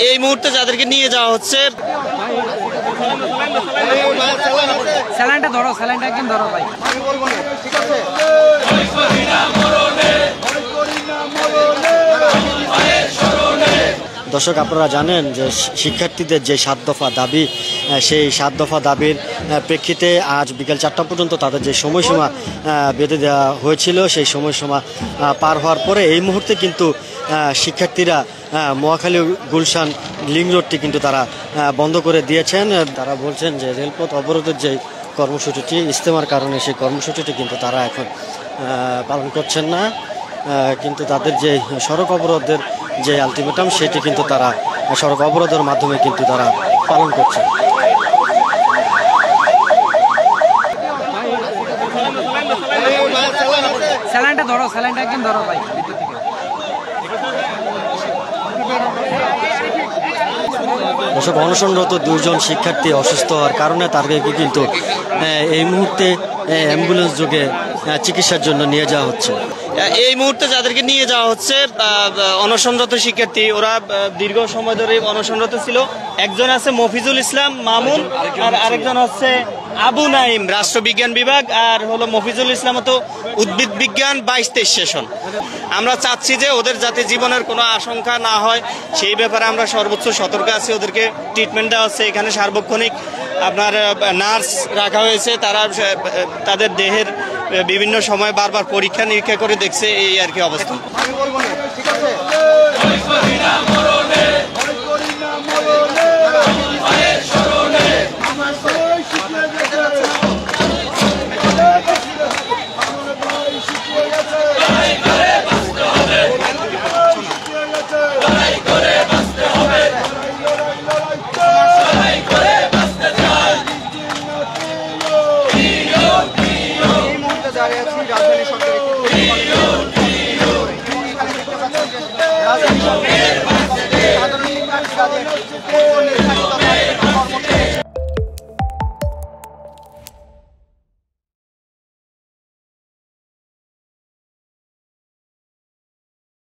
এই মুহূর্তে যাদেরকে নিয়ে যাওয়া হচ্ছে, স্যালাইনটা ধরো, স্যালাইনটা একদম ধরো ভাই। দর্শক, আপনারা জানেন যে শিক্ষার্থীদের যে 7 দফা দাবি, সেই 7 দফা দাবির প্রেক্ষিতে আজ বিকেল 4টা পর্যন্ত তাদের যে সময়সীমা বেঁধে দেওয়া হয়েছিল, সেই সময়সীমা পার হওয়ার পরে এই মুহূর্তে কিন্তু শিক্ষার্থীরা মহাখালী গুলশান লিং রোডটি কিন্তু তারা বন্ধ করে দিয়েছেন। তারা বলছেন যে রেলপথ অবরোধের যে কর্মসূচিটি, ইজতেমার কারণে সেই কর্মসূচিটি কিন্তু তারা এখন পালন করছেন না, কিন্তু তাদের যে সড়ক অবরোধের যে আলটিমেটাম, সেটি কিন্তু তারা সড়ক অবরোধের মাধ্যমে কিন্তু তারা পালন করছে। স্যালাইনটা ধরো, স্যালাইনটা একদম ধরো ভাই। দর্শক, অনশনরত 2 জন শিক্ষার্থী অসুস্থ হওয়ার কারণে তাদেরকে কিন্তু এই মুহূর্তে অ্যাম্বুলেন্স যোগে চিকিৎসার জন্য নিয়ে যাওয়া হচ্ছে। এই মুহূর্তে যাদেরকে নিয়ে যাওয়া হচ্ছে অনশনরত শিক্ষার্থী, ওরা দীর্ঘ সময় ধরে অনশনরত ছিল। একজন আছে মফিজুল ইসলাম মামুন, আর আরেকজন হচ্ছে আবু নাইম রাষ্ট্রবিজ্ঞান বিভাগ, আর হলো মফিজুল ইসলাম তো উদ্ভিদ বিজ্ঞান 22-23 সেশন। আমরা চাচ্ছি যে ওদের যাতে জীবনের কোনো আশঙ্কা না হয় সেই ব্যাপারে আমরা সর্বোচ্চ সতর্ক আছি। ওদেরকে ট্রিটমেন্ট দেওয়া হচ্ছে, এখানে সার্বক্ষণিক আপনার নার্স রাখা হয়েছে, তারা তাদের দেহের বিভিন্ন সময় বারবার পরীক্ষা নিরীক্ষা করে দেখছে, এই আর কি অবস্থা। রাজধানী